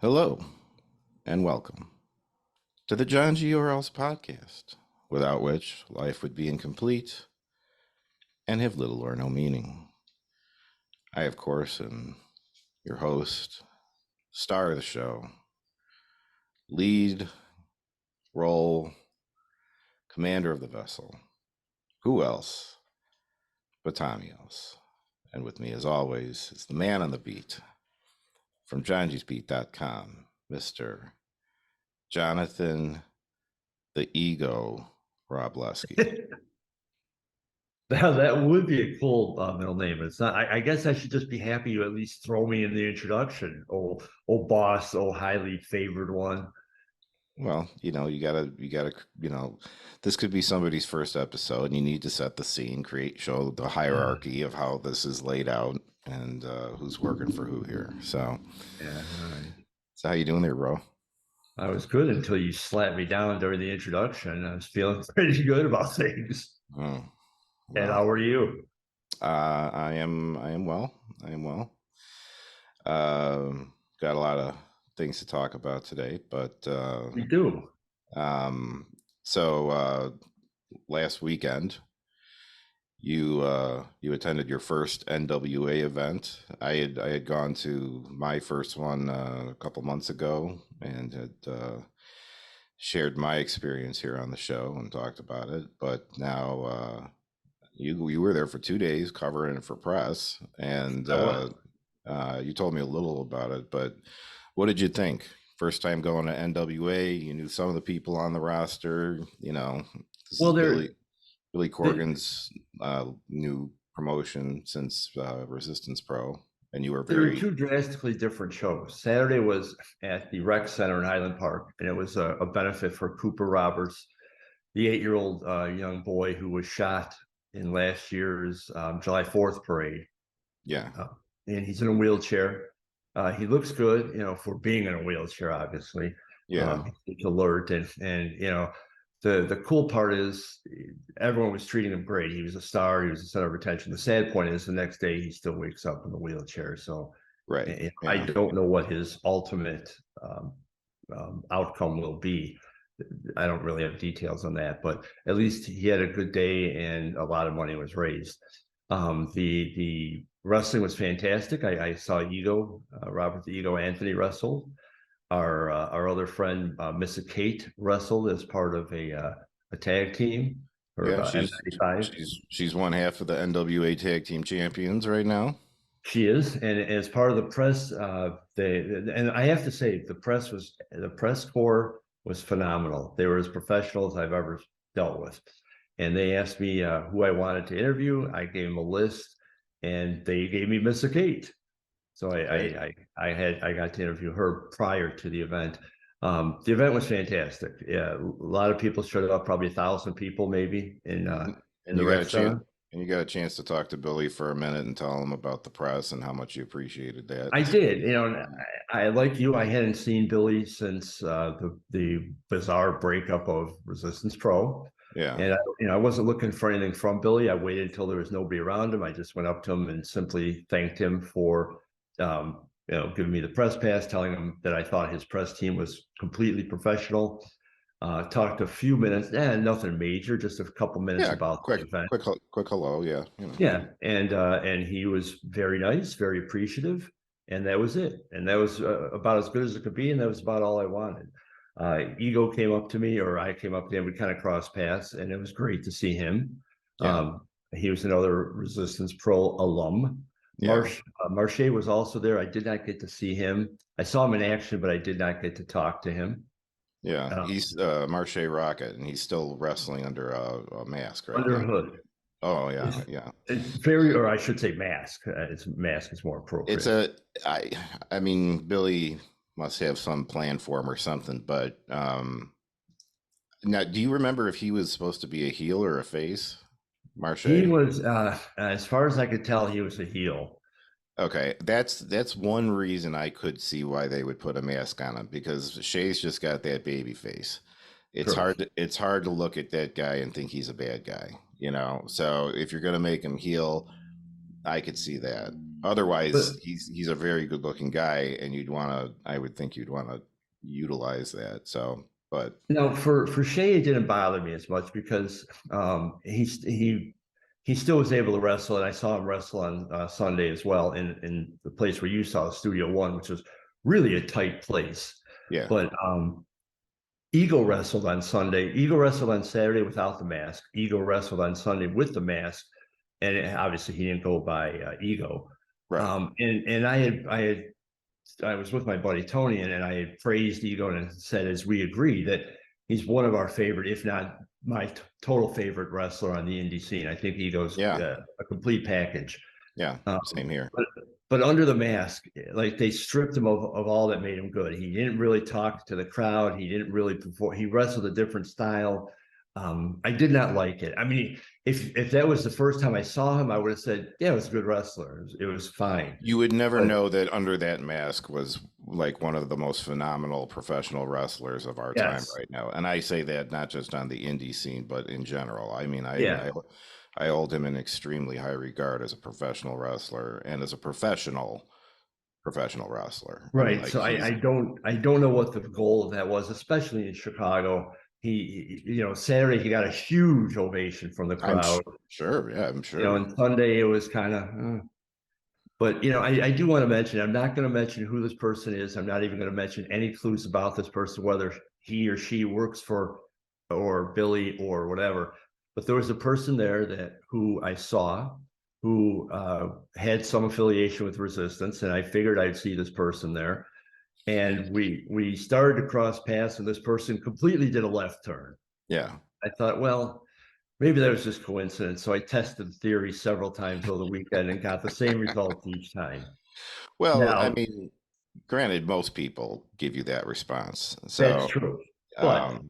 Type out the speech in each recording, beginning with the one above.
Hello and welcome to the Johngy or Else podcast, without which life would be incomplete and have little or no meaning. I, of course, am your host, star of the show, lead role, commander of the vessel. Who else but Tommy else? And with me, as always, is the man on the beat from johngysbeat.com, Mr. Jonathan the Ego Robleski. Now that would be a cool middle name. It's not. I guess I should just be happy you at least throw me in the introduction. Oh, boss. Oh, highly favored one. Well, you gotta, this could be somebody's first episode, and you need to set the scene, show the Uh, hierarchy of how this is laid out, and who's working for who here. yeah, all right. So how you doing there, bro? I was good until you slapped me down during the introduction. I was feeling pretty good about things. Oh, And well, how are you? I am well. I am well. Got a lot of things to talk about today, but We do. um, so last weekend you attended your first NWA event. I had gone to my first one a couple months ago and had shared my experience here on the show and talked about it. But now you were there for 2 days covering it for press, and I was. you told me a little about it. But what did you think? First time going to NWA, you knew some of the people on the roster. This Well, is there, Billy there, Corgan's new promotion since Resistance Pro, and you were there were very two drastically different shows. Saturday was at the Rec Center in Highland Park, and it was a benefit for Cooper Roberts, the 8-year-old young boy who was shot in last year's July 4th parade. yeah, Uh, and he's in a wheelchair. He looks good, for being in a wheelchair, obviously. yeah, He's alert. And the cool part is everyone was treating him great. He was a star. He was the center of attention. The sad point is the next day he still wakes up in the wheelchair. So right, I yeah, don't know what his ultimate outcome will be. I don't really have details on that, but at least he had a good day and a lot of money was raised. The wrestling was fantastic. I saw Ego, Robert the Ego Anthony wrestle. Our other friend Missa Kate wrestled as part of a tag team for yeah. M95. She's one half of the NWA Tag Team Champions right now. She is, and as part of the press, and I have to say the press corps was phenomenal. They were as professional as I've ever dealt with, and they asked me who I wanted to interview. I gave them a list, and they gave me Missa Kate. So Great. I got to interview her prior to the event. The event was fantastic. Yeah, a lot of people showed up, probably 1,000 people maybe And in the you got rec a chance, center. and you got a chance to talk to Billy for a minute and tell him about the press and how much you appreciated that. I did, and I like you. I hadn't seen Billy since the bizarre breakup of Resistance Pro, Yeah, and I wasn't looking for anything from Billy. I waited until there was nobody around him. I just went up to him and simply thanked him for giving me the press pass, telling him that I thought his press team was completely professional. Talked a few minutes, nothing major, just a couple minutes yeah. about the event. Quick hello. Yeah, Yeah, and he was very nice, very appreciative, and that was it. And that was about as good as it could be, and that was about all I wanted. Ego came up to me, or I came up to him. We kind of crossed paths, and it was great to see him. yeah, He was another Resistance Pro alum. yeah, Marche was also there. I did not get to see him. I saw him in action, but I did not get to talk to him. yeah. Uh, He's Marche Rocket, and he's still wrestling under a mask right Under now. Hood. Oh It's, yeah, yeah. it's very, or I should say mask. It's mask is more It's appropriate. a I I mean Billy must have some plan for him or something. But now, do you remember if he was supposed to be a heel or a face? He Marche. was, as far as I could tell, he was a heel. Okay, that's one reason I could see why they would put a mask on him, because Shay's just got that baby face. True. It's hard to look at that guy and think he's a bad guy. So if you're gonna make him heel, I could see that. Otherwise, But he's a very good looking guy, and you'd want to. I would think you'd want to utilize that. So, but no, for Shea, it didn't bother me as much because he still was able to wrestle, and I saw him wrestle on Sunday as well in the place where you saw Studio One, which was really a tight place. yeah, But Ego wrestled on Sunday. Ego wrestled on Saturday without the mask. Ego wrestled on Sunday with the mask, and obviously he didn't go by Ego. right. And I was with my buddy Tony, and I had praised Ego and said, as we agreed, that he's one of our favorite, if not my total favorite wrestler on the indie scene. I think Ego's Yeah, a complete package. yeah. Um, Same here. but under the mask, like they stripped him of all that made him good. He didn't really talk to the crowd. He didn't really perform. He wrestled a different style. I did not like it. I mean, if that was the first time I saw him, I would have said, yeah, it was a good wrestler. It was fine. You would never But know that under that mask was like one of the most phenomenal professional wrestlers of our time yes, right now. And I say that not just on the indie scene, but in general. I mean, yeah, I hold him in extremely high regard as a professional wrestler and as a professional wrestler. I mean, right. like So he's I don't know what the goal of that was, especially in Chicago. Saturday he got a huge ovation from the I'm crowd. sure, yeah, I'm sure. And Sunday it was kind of. But I do want to mention, I'm not going to mention who this person is. I'm not even going to mention any clues about this person, whether he or she works for or Billy or whatever. But there was a person there who I saw who had some affiliation with Resistance, and I figured I'd see this person there. And we started to cross paths, and this person completely did a left turn. Yeah. I thought, well, maybe that was just coincidence. So I tested the theory several times over the weekend and got the same results each time. Well, I Now, mean, granted, most people give you that response. that's So, true. But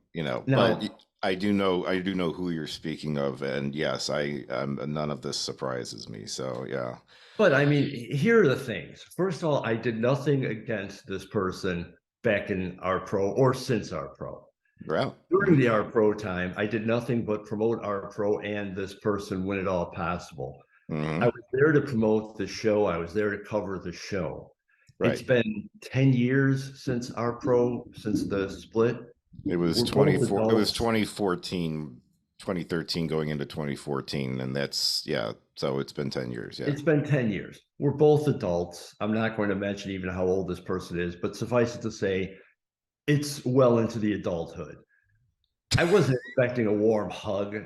but now, I do know who you're speaking of, and yes, none of this surprises me. So, yeah, but I mean, here are the things. First of all, I did nothing against this person back in our pro or since our pro. well, During the our pro time, I did nothing but promote our pro and this person when at all possible. I hmm was there to promote the show. I was there to cover the show. It's right. been 10 years since our pro, since the split. We're both 24. It was adults. 2014, 2013, going into 2014, and that's yeah. So it's been 10 years. Yeah. It's been 10 years. We're both adults. I'm not going to mention even how old this person is, but suffice it to say, it's well into the adulthood. I wasn't expecting a warm hug,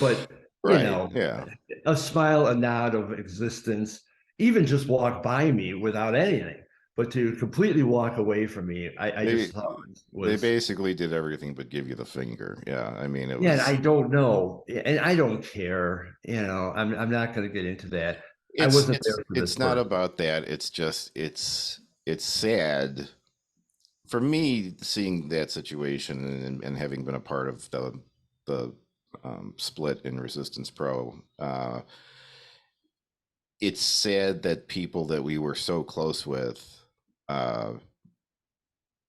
but Right. Yeah. a smile, a nod of existence, even just walk by me without anything. But to completely walk away from me, I They just thought they was, basically did everything but give you the finger. Yeah. I mean, it yeah, and I was don't know. And I don't care. I'm not going to get into that. I it's wasn't there it's for this it's not person. about that. It's just it's sad for me seeing that situation and having been a part of the split in Resistance Pro. It's sad that people that we were so close with uh,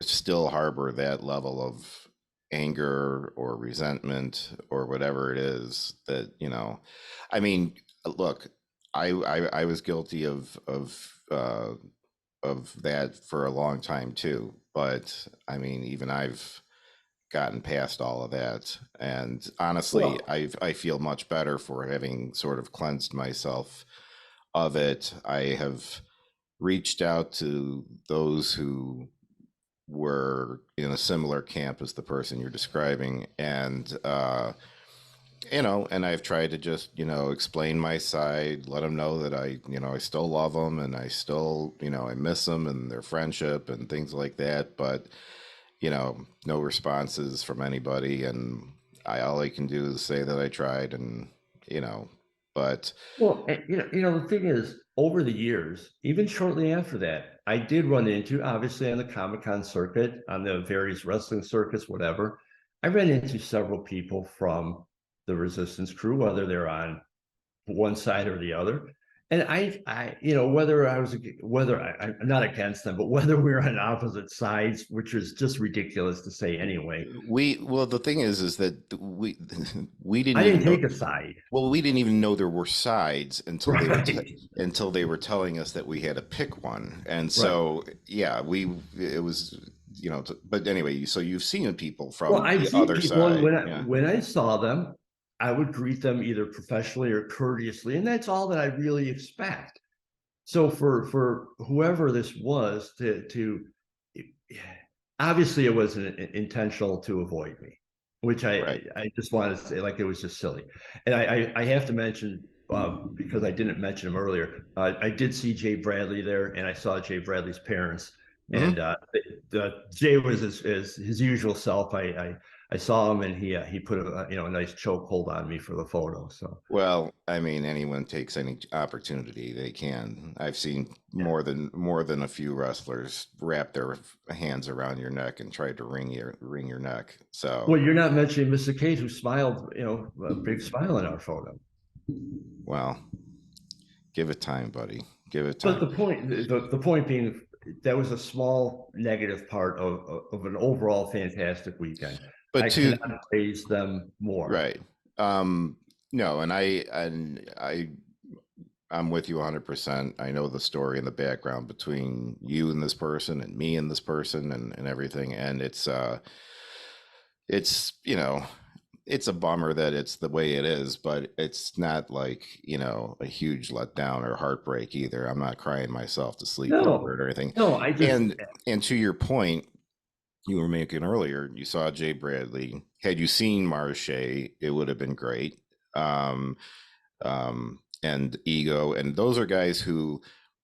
still harbor that level of anger or resentment or whatever it is that I mean, look, I was guilty of that for a long time too, but I mean, even I've gotten past all of that, and honestly Well, I feel much better for having sort of cleansed myself of it. I have reached out to those who were in a similar camp as the person you're describing, and and I've tried to just explain my side, let them know that I still love them, and I still I miss them and their friendship and things like that, but no responses from anybody, and all I can do is say that I tried, and you know but well, the thing is, over the years, even shortly after that, I did run into, obviously, on the Comic Con circuit, on the various wrestling circuits, whatever. I ran into several people from the Resistance crew, whether they're on one side or the other. And you know, whether I'm not against them, but whether we were on opposite sides, which is just ridiculous to say anyway. Well, the thing is that we we didn't I didn't even know. take a side. Well, we didn't even know there were sides until Right. until they were telling us that we had to pick one. And Right. so, yeah, it was, but anyway, so you've seen people Well, from I've the seen other people, and side. Yeah. when I saw them, I would greet them either professionally or courteously, and that's all that I really expect. So for whoever this was to obviously it wasn't intentional to avoid me, which Right. I just wanted to say, like, it was just silly. And I have to mention, because I didn't mention him earlier, I did see Jay Bradley there, and I saw Jay Bradley's parents, and Hmm. Jay was his usual self. I saw him, and he put a nice chokehold on me for the photo. So Well, I mean, anyone takes any opportunity they can. I've seen yeah. more than a few wrestlers wrap their hands around your neck and try to wring your neck. So, Well, you're not mentioning Mr. Cage, who smiled, a big smile in our photo. well, give it time, buddy. Give it But time. the point being, that was a small negative part of an overall fantastic weekend. But I to cannot praise them more. Right. No, I'm with you 100%. I know the story and the background between you and this person and me and this person and everything. And it's, it's a bummer that it's the way it is, but it's not like, a huge letdown or heartbreak either. I'm not crying myself to sleep over No, it or anything. no, I just And to your point, you were making earlier, you saw Jay Bradley. Had you seen Marche, it would have been great. Um, and Ego, and those are guys who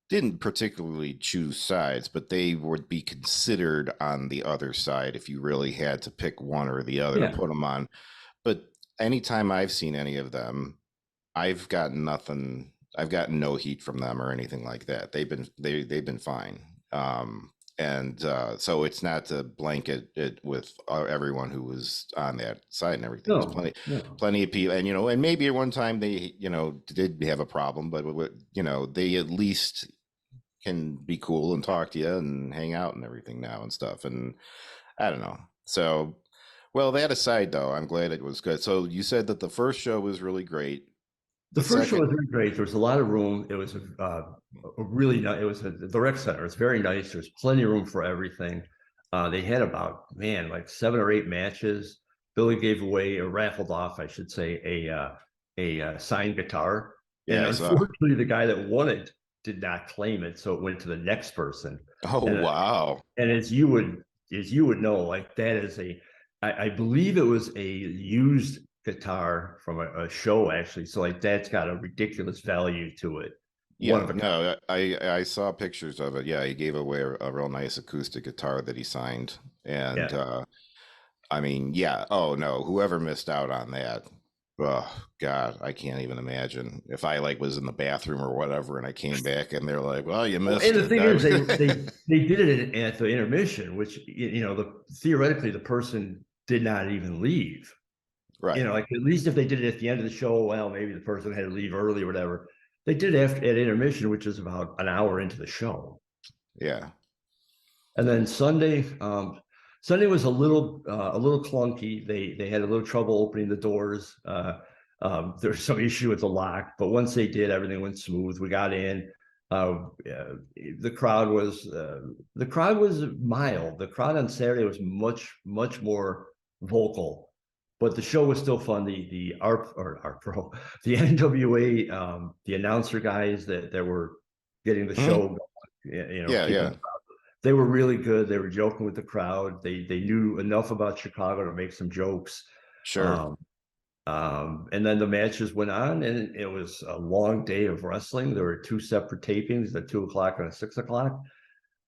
didn't particularly choose sides, but they would be considered on the other side if you really had to pick one or the other to yeah. put them on. But anytime I've seen any of them, I've gotten nothing. I've gotten no heat from them or anything like that. They've been fine. And so it's not to blanket it with everyone who was on that side and everything. There's No, no. plenty of people, and and maybe at one time they did have a problem, but they at least can be cool and talk to you and hang out and everything now and stuff. And I don't know. So, well, that aside, though, I'm glad it was good. So you said that the first show was really great. The The first show second, was very great. There was a lot of room. It was a really nice. It was the rec center. It's very nice. There's plenty of room for everything. They had about, man, like 7 or 8 matches. Billy gave away or raffled off, I should say, a signed guitar, and yeah, I saw. unfortunately, the guy that won it did not claim it, so it went to the next person. Oh, And wow. as you would know, like, that is I believe it was a used guitar from a show, actually. So, like, that's got a ridiculous value to it. One Yeah, of a kind. no, I saw pictures of it. Yeah, he gave away a real nice acoustic guitar that he signed. And Yeah. I mean, yeah, oh no, whoever missed out on that. Oh God, I can't even imagine if I like was in the bathroom or whatever and I came back and they're like, "Well, you Well, missed and the it." thing is, they did it at the intermission, which, theoretically the person did not even leave. Right. Like, at least if they did it at the end of the show, well, maybe the person had to leave early or whatever. They did it after at intermission, which is about an hour into the show. Yeah. And then Sunday was a little clunky. They had a little trouble opening the doors. There's some issue with the lock, but once they did, everything went smooth. We got in. The crowd was mild. The crowd on Saturday was much more vocal, but the show was still fun. The art or art pro, the NWA, the announcer guys that were getting the Mhm. show, Yeah, keeping, yeah. they were really good. They were joking with the crowd. They knew enough about Chicago to make some jokes. Sure. Um, and then the matches went on, and it was a long day of wrestling. There were 2 separate tapings, at 2 o'clock and at 6 o'clock.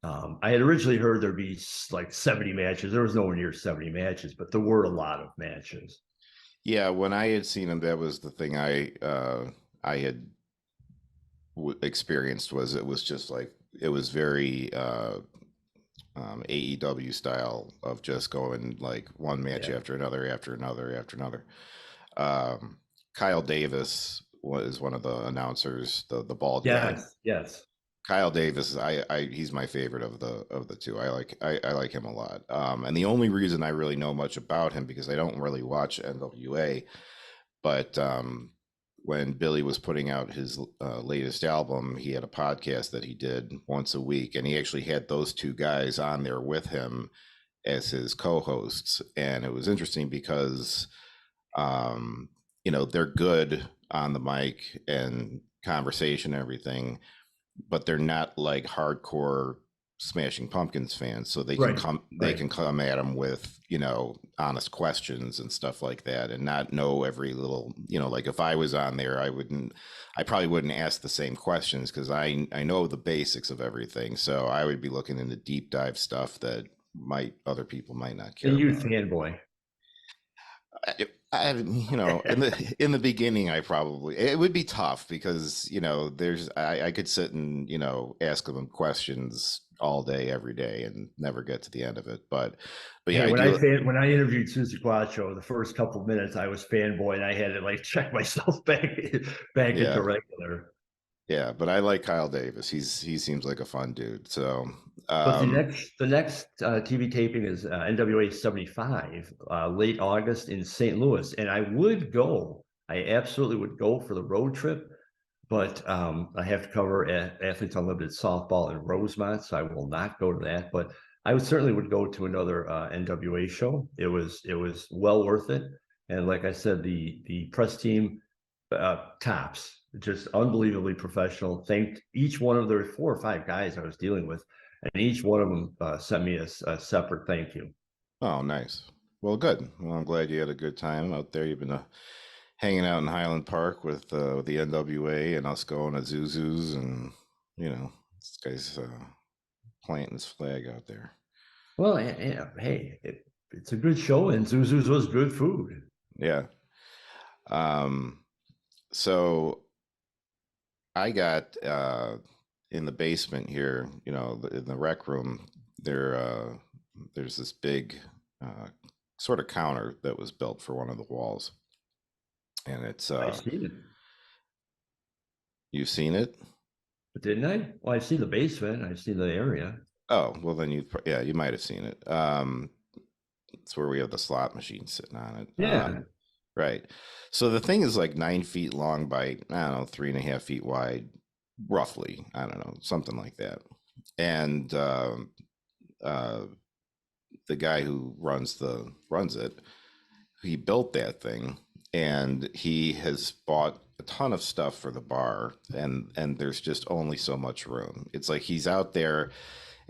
I had originally heard there'd be like 70 matches. There was nowhere near 70 matches, but there were a lot of matches. Yeah, when I had seen him, that was the thing I had experienced was it was just like it was very AEW style of just going like one match Yeah. after another after another after another. Kyle Davis is one of the announcers, the bald guy. Yes, yes. Kyle Davis, he's my favorite of the two. I like him a lot. And the only reason I really know much about him because I don't really watch NWA, but when Billy was putting out his latest album, he had a podcast that he did once a week, and he actually had those two guys on there with him as his co-hosts, and it was interesting because um, they're good on the mic and conversation and everything, but they're not like hardcore Smashing Pumpkins fans, so Right, they right. can come at them with honest questions and stuff like that, and not know every little like if I was on there, I probably wouldn't ask the same questions because I know the basics of everything, so I would be looking into deep dive stuff that might other people might not A care youth about. fanboy. In the beginning, I probably it would be tough because there's I could sit and ask them questions all day every day and never get to the end of it. But yeah, Hey, I do. when I interviewed Susie Quattro, the first couple of minutes I was fanboy and I had to like check myself back into Yeah, regular. yeah. But I like Kyle Davis. He seems like a fun dude. So But um, the next TV taping is NWA 75, late August in St. Louis, and I would go. I absolutely would go for the road trip, but I have to cover Athletes Unlimited softball in Rosemont, so I will not go to that. But I would certainly would go to another NWA show. It was well worth it, and like I said, the press team tops, just unbelievably professional. Thanked each one of their 4 or 5 guys I was dealing with, and each one of them sent me a separate thank you. oh, nice. Well, good. Well, I'm glad you had a good time out there. You've been hanging out in Highland Park with the NWA and us going to Zuzu's, and this guy's planting his flag out there. Well, hey, it's a good show, and Zuzu's was good food. Yeah. Um, so I got in the basement here, in the rec room, there's this big uh, sort of counter that was built for one of the walls, and it's I seen it, you've seen it. but didn't I? Well, I've seen the basement. I've seen the area. Oh, well then yeah, you might have seen it. It's where we have the slot machine sitting on it. Yeah, Right. So the thing is like 9 feet long by, I don't know, 3.5 feet wide, roughly. I don't know, something like that. And uh, the guy who runs it, he built that thing, and he has bought a ton of stuff for the bar, and there's just only so much room. It's like he's out there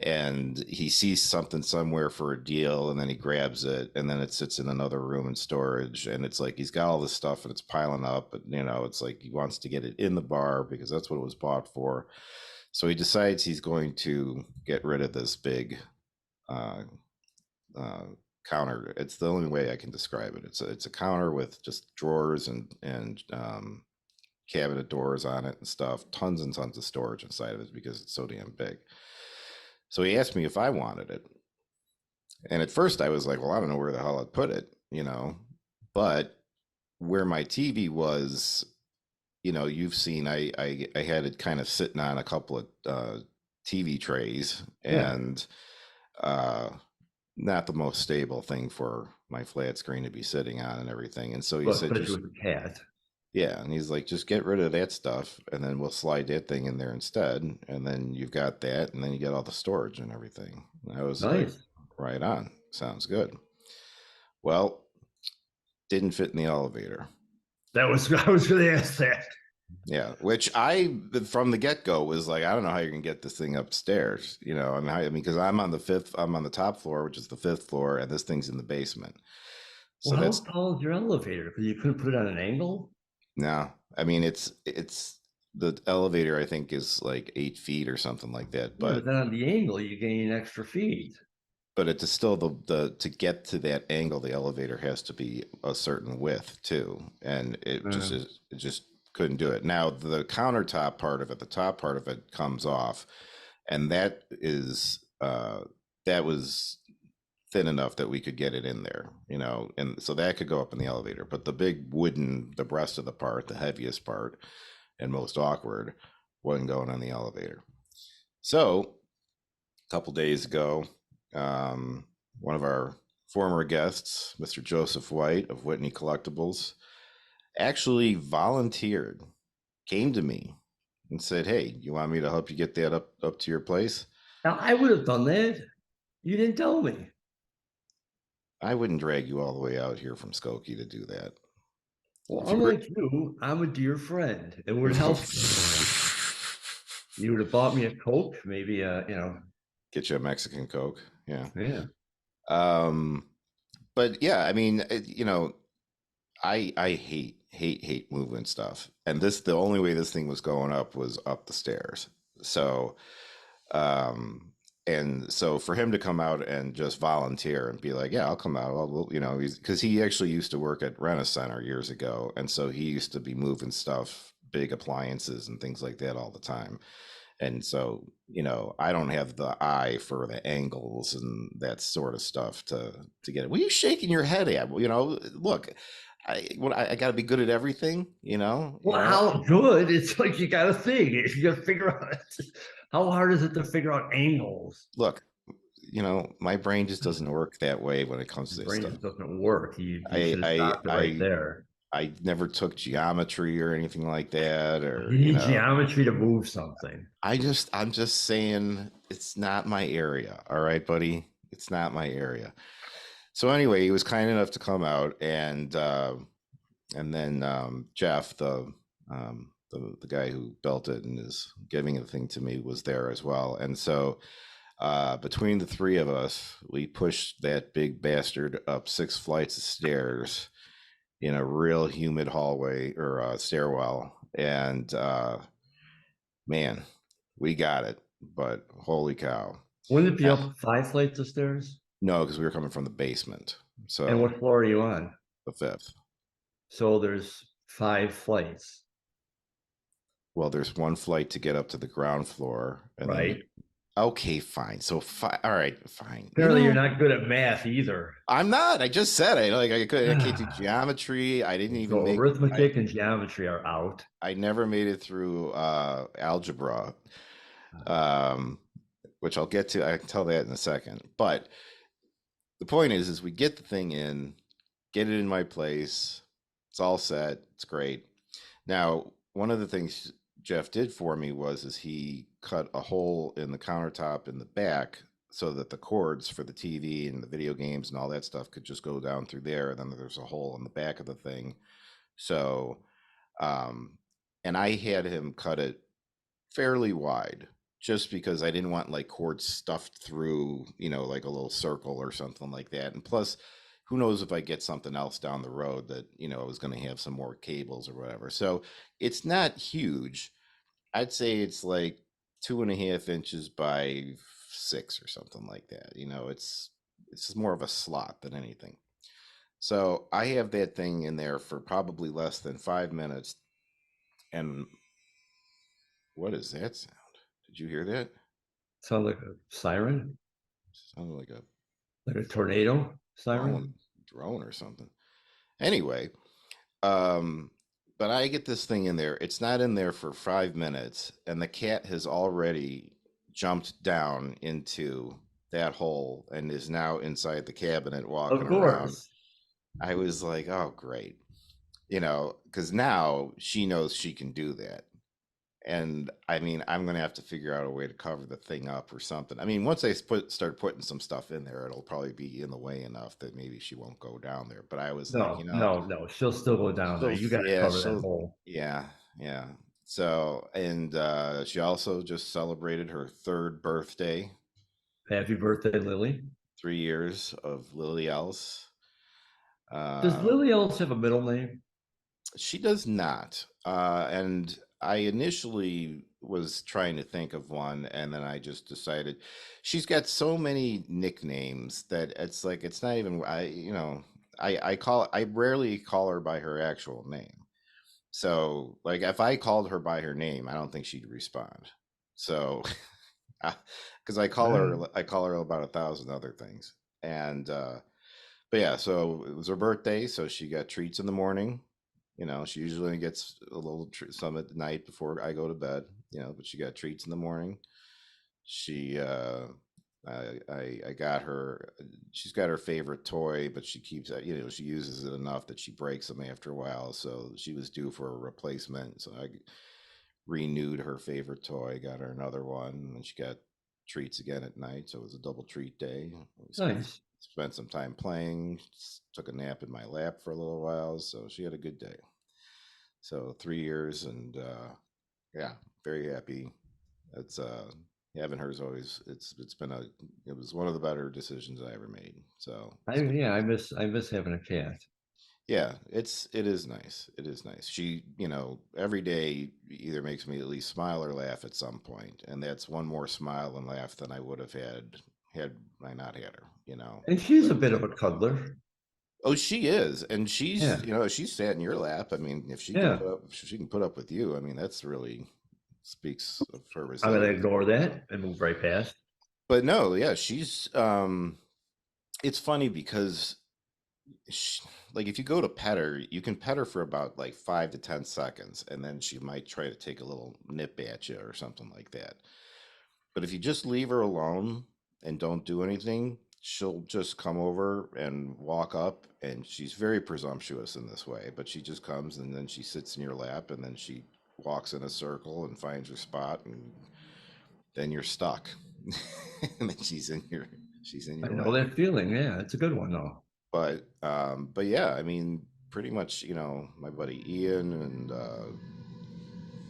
and he sees something somewhere for a deal, and then he grabs it, and then it sits in another room in storage, and it's like he's got all this stuff and it's piling up, but it's like he wants to get it in the bar because that's what it was bought for. So he decides he's going to get rid of this big uh, uh, counter. It's the only way I can describe it. It's a counter with just drawers and cabinet doors on it and stuff, tons and tons of storage inside of it because it's so damn big. So he asked me if I wanted it. And at first I was like, well, I don't know where the hell I'd put it. But where my TV was, you've seen I had it kind of sitting on a couple of TV trays, yeah. and uh not the most stable thing for my flat screen to be sitting on and everything. And so he Well, said, especially just with the cat. yeah, and he's like, just get rid of that stuff, and then we'll slide that thing in there instead, and then you've got that, and then you get all the storage and everything. And I was like, Nice. right on, sounds good. Well, didn't fit in the elevator. That was I was going to ask that. Yeah, which I from the get go was like, I don't know how you're gonna get this thing upstairs. Because I'm on the top floor, which is the fifth floor, and this thing's in the basement. So Well, how that's tall is your elevator? Because you couldn't put it on an angle. no. I mean, it's the elevator. I think is like 8 feet or something like that. Yeah, but But then on the angle, you gain extra feet. it's still the to get to that angle, the elevator has to be a certain width too, and it just couldn't do it. Now the countertop part of it, the top part of it comes off, and that was thin enough that we could get it in there, and so that could go up in the elevator. But the big wooden, the breast of the part, the heaviest part and most awkward, wasn't going on the elevator. So a couple days ago, um, one of our former guests, Mr. Joseph White of Whitney Collectibles, actually volunteered, came to me and said, "Hey, you want me to help you get that up to your place?" Now, I would have done that. You didn't tell me. I wouldn't drag you all the way out here from Skokie to do that. Well, If you were unlike you, I'm a dear friend and would help you. You would have bought me a Coke, maybe get you a Mexican Coke, yeah. yeah. Um, but yeah, I mean, I hate moving stuff, and the only way this thing was going up was up the stairs. So, um, and so for him to come out and just volunteer and be like, "Yeah, I'll come out," because he actually used to work at Rent a Center years ago, and so he used to be moving stuff, big appliances and things like that all the time. And so, I don't have the eye for the angles and that sort of stuff to get it. What are you shaking your head at? Look, I got to be good at everything. Well, how good? It's like you got to think. You got to figure out how hard is it to figure out angles. Look, my brain just doesn't work that way when it comes Your to this brain stuff. just doesn't work. You I should have I stopped it right I there. I never took geometry or anything like that, You or need geometry to move something. I'm just saying it's not my area. All right, buddy, it's not my area. So anyway, he was kind enough to come out, and then Jeff, the guy who built it and is giving the thing to me, was there as well. And so between the three of us, we pushed that big bastard up 6 flights of stairs in a real humid hallway or stairwell, and man, we got it. But holy cow! Wouldn't it be Uh, up 5 flights of stairs? no, because we were coming from the basement, And so what floor are you on? the fifth. So there's 5 flights, Well, there's one flight to get up to the ground floor, and then right? okay, fine. So all right, fine. Apparently, you're not good at math either. I'm not. I just said I can't do geometry. I didn't even So make. arithmetic and geometry are out. I never made it through algebra, um, which I'll get to. I can tell that in a second. But the point is we get the thing in, get it in my place. It's all set. It's great. Now, one of the things Jeff did for me is he cut a hole in the countertop in the back so that the cords for the TV and the video games and all that stuff could just go down through there. And then there's a hole in the back of the thing. So, um, and I had him cut it fairly wide just because I didn't want like cords stuffed through, like a little circle or something like that. And plus, who knows if I get something else down the road that, I was going to have some more cables or whatever. So it's not huge. I'd say it's like 2.5 inches by 6 or something like that. It's just more of a slot than anything. So I have that thing in there for probably less than 5 minutes. And what is that sound? Did you hear that? Sound like a siren, Sounded like a like a tornado siren. drone or something. Anyway, um, but I get this thing in there. It's not in there for 5 minutes, and the cat has already jumped down into that hole and is now inside the cabinet walking Of around. course. I was like, oh, great. Because now she knows she can do that. And I mean, I'm going to have to figure out a way to cover the thing up or something. I mean, once I start putting some stuff in there, it'll probably be in the way enough that maybe she won't go down there. But I was like, No, no, no. She'll still go down there. You got to yeah, cover that hole. yeah, yeah. So, and she also just celebrated her third birthday, Happy birthday, Lily. 3 years of Lily Ellis. Does Uh, Lily Ellis have a middle name? She does not. And I initially was trying to think of one, and then I just decided she's got so many nicknames that it's like it's not even I rarely call her by her actual name. So like if I called her by her name, I don't think she'd respond. So because I call her about 1,000 other things. And but yeah, so it was her birthday, so she got treats in the morning. She usually gets a little some at night before I go to bed. But she got treats in the morning. She I got her. She's got her favorite toy, but she keeps that. She uses it enough that she breaks them after a while. So she was due for a replacement. So I renewed her favorite toy, got her another one, and she got treats again at night. So it was a double treat day. We Nice. spent some time playing. Took a nap in my lap for a little while. So she had a good day. So 3 years, and yeah, very happy. It's having her is always it's been it was one of the better decisions I ever made. So I it's good. yeah, I miss having a cat. Yeah, it is nice. It is nice. She, every day either makes me at least smile or laugh at some point, and that's one more smile and laugh than I would have had I not had her. And she's a But bit of a cuddler. oh, she is, and she's, Yeah, she's sat in your lap. I mean, yeah. if she can put up with you, I mean, that's really speaks of her I'm gonna resilience. ignore that and move right past. But no, yeah, she's it's funny because she, like if you go to pet her, you can pet her for about like 5 to 10 seconds, and then she might try to take a little nip at you or something like that. But if you just leave her alone and don't do anything, she'll just come over and walk up, and she's very presumptuous in this way, but she just comes and then she sits in your lap, and then she walks in a circle and finds her spot, and then you're stuck. And then she's in I your know lap. that feeling. Yeah, it's a good one though. But yeah, I mean, pretty much, my buddy Ian and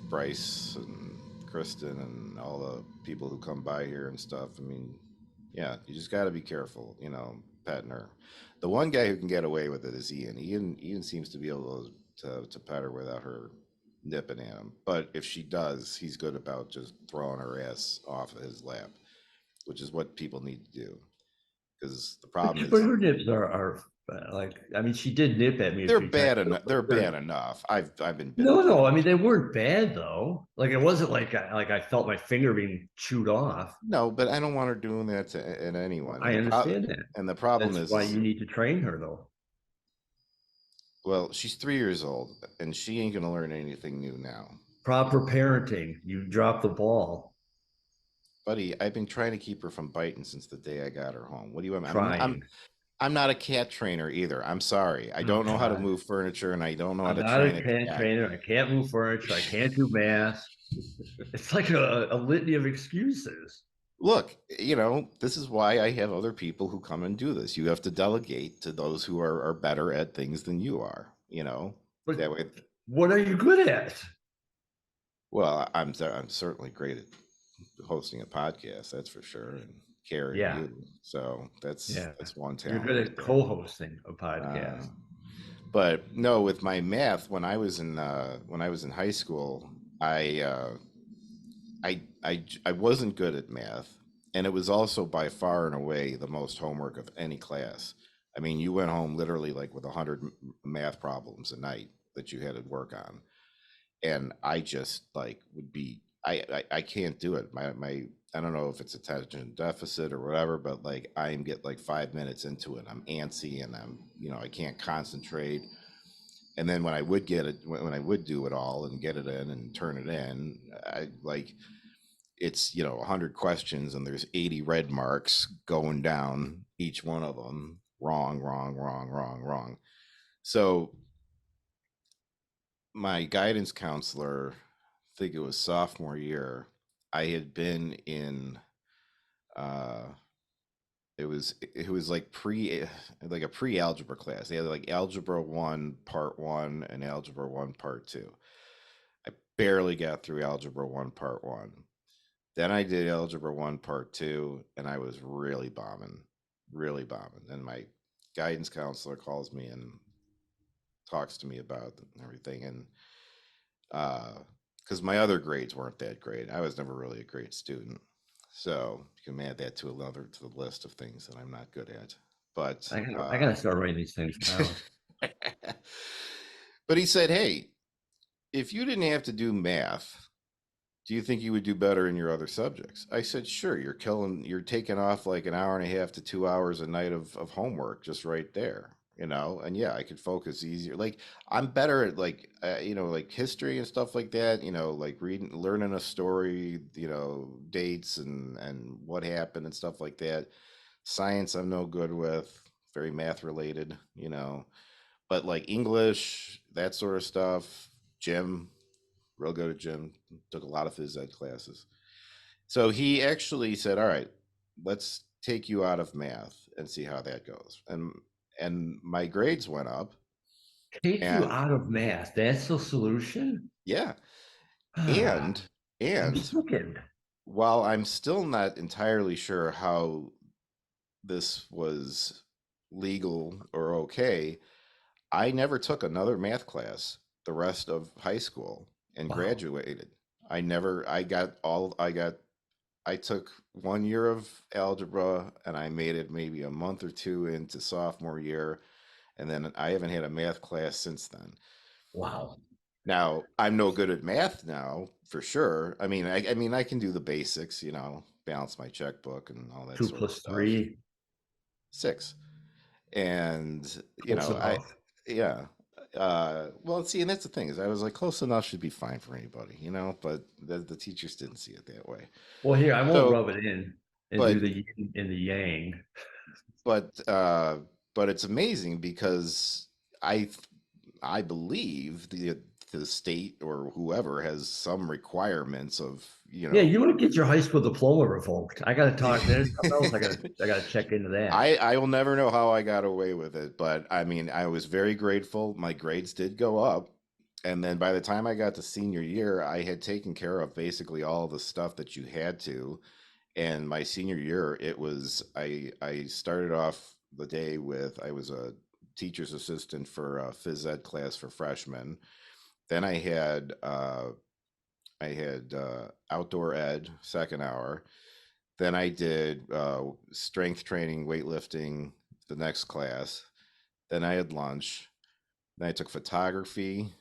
Bryce and Kristen and all the people who come by here and stuff. I mean, yeah, you just got to be careful, petting her. The one guy who can get away with it is Ian. Ian seems to be able to pet her without her nipping at him. But if she does, he's good about just throwing her ass off of his lap, which is what people need to do. Because the problem But is her nips are like, I mean, she did nip at me a they're few times. bad enough. They're bad enough. I've been bitten No, no, plenty. I mean they weren't bad though. Like it wasn't like I felt my finger being chewed off. No, but I don't want her doing that to anyone. I understand that. And the problem That's why is you need to train her though. well, she's 3 years old, and she ain't gonna learn anything new now, Proper parenting. You drop the ball. buddy. I've been trying to keep her from biting since the day I got her home. What do you want? Trying. I'm not a cat trainer either. I'm sorry. I Oh don't know how to God. move furniture, and I don't know how I'm to not a train a cat cat. trainer. I can't move furniture. I can't do math. It's like a litany of excuses. Look, this is why I have other people who come and do this. You have to delegate to those who are better at things than you are. But That way. what are you good at? Well, I'm certainly great at hosting a podcast, that's for sure, and carrying Yeah, you. So that's yeah. one You're talent good right at there. co-hosting a Uh, podcast. but no, with my math, when I was in high school, I uh, I wasn't good at math, and it was also by far and away the most homework of any class. I mean, you went home literally like with 100 math problems a night that you had to work on, and I just like would be I can't do it. My I don't know if it's attention deficit or whatever, but like I get like 5 minutes into it, I'm antsy and I can't concentrate. And then when I would get it, when I would do it all and get it in and turn it in, I like it's 100 questions and there's 80 red marks going down each one of them. Wrong, wrong, wrong, wrong, wrong. So my guidance counselor, I think it was sophomore year, I had been in uh it was like a pre-algebra class. They had like algebra 1 part 1 and algebra 1 part 2. I barely got through algebra 1 part 1. Then I did algebra 1 part 2, and I was really bombing, really bombing. And my guidance counselor calls me and talks to me about everything, and because my other grades weren't that great. I was never really a great student. So you can add that to the list of things that I'm not good at. But I gotta start writing these things down. but he said, hey, if you didn't have to do math, do you think you would do better in your other subjects? I said, sure, you're taking off like an hour and a half to 2 hours a night of homework just right there, you know? And yeah, I could focus easier. Like I'm better at like, like history and stuff like that, like learning a story, dates and what happened and stuff like that. Science, I'm no good with, very math related, but like English, that sort of stuff, gym, real good at gym, took a lot of phys ed classes. So he actually said, "All right, let's take you out of math and see how that goes." And my grades went up, Take you and out of math. That's the solution? yeah, Ah, and I'm and sickened. while I'm still not entirely sure how this was legal or okay, I never took another math class the rest of high school and Wow. graduated. I took 1 year of algebra and I made it maybe a month or two into sophomore year. And then I haven't had a math class since then. Wow. Now, I'm no good at math now, for sure. I mean, I can do the basics, balance my checkbook and all that Two sort of plus stuff. three, Six. And, close enough. yeah. Well, see, and that's the thing is I was like, close enough should be fine for anybody, but the teachers didn't see it that way. Well, here, I won't So, rub it in and do but the yin and the yang. but uh but it's amazing because I I believe the state or whoever has some requirements of Yeah, you want to get your high school diploma revoked. I got to talk. There's something else I got to check into that. I will never know how I got away with it, but I mean I was very grateful. My grades did go up, and then by the time I got to senior year, I had taken care of basically all the stuff that you had to. And my senior year, I started off the day with I was a teacher's assistant for a phys ed class for freshmen. Then I had outdoor ed second hour. Then I did strength training, weightlifting the next class. Then I had lunch. Then I took photography.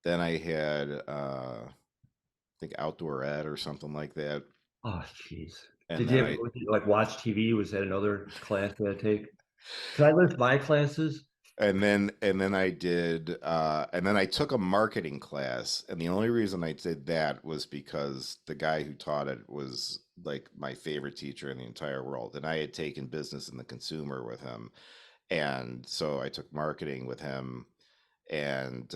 Then I had I think outdoor ed or something like that. Oh, jeez. And Did you then ever I like watch TV? Was that another class that I take? Can I list my classes? and then I took a marketing class, and the only reason I did that was because the guy who taught it was like my favorite teacher in the entire world, and I had taken business in the consumer with him, and so I took marketing with him, and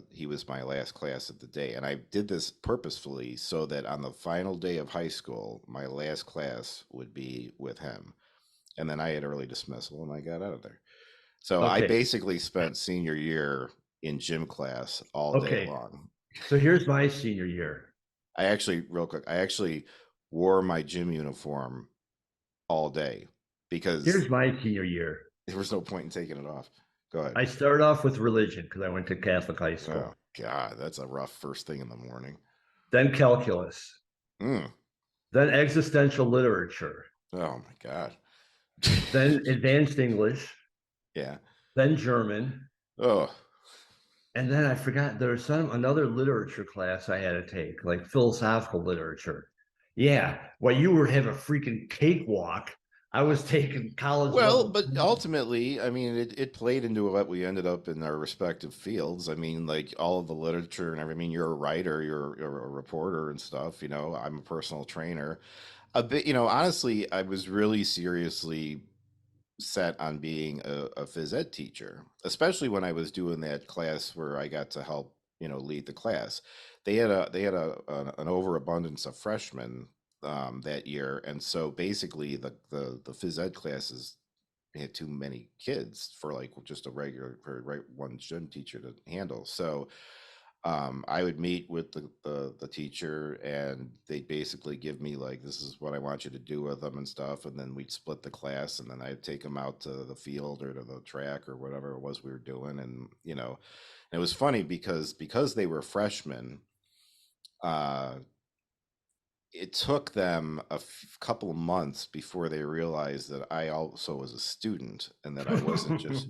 he was my last class of the day, and I did this purposefully so that on the final day of high school my last class would be with him, and then I had early dismissal and I got out of there. So I Okay. basically spent senior year in gym class all day Okay. long. So here's my senior year. Real quick, I actually wore my gym uniform all day because Here's my senior year. there was no point in taking it off. Go ahead. I started off with religion because I went to Catholic high Oh, school. God, that's a rough first thing in the morning. Then calculus. Mm. Then existential literature. Oh, my God. Then advanced English. Yeah. Then German. Oh, And then I forgot there was another literature class I had to take, like philosophical literature. Yeah, while you were having a freaking cakewalk, I was taking college well, level. but ultimately, I mean, it played into what we ended up in our respective fields. I mean, like all of the literature and everything. I mean, you're a writer, you're a reporter and stuff. I'm a personal trainer. A bit, honestly, I was really seriously set on being a phys ed teacher, especially when I was doing that class where I got to help, lead the class. They had an overabundance of freshmen that year, and so basically the phys ed classes had too many kids for like just a regular for right one gym teacher to handle. So I would meet with the teacher, and they'd basically give me like, this is what I want you to do with them and stuff. And then we'd split the class, and then I'd take them out to the field or to the track or whatever it was we were doing. And it was funny because they were freshmen. Uh, it took them a couple of months before they realized that I also was a student and that I wasn't just.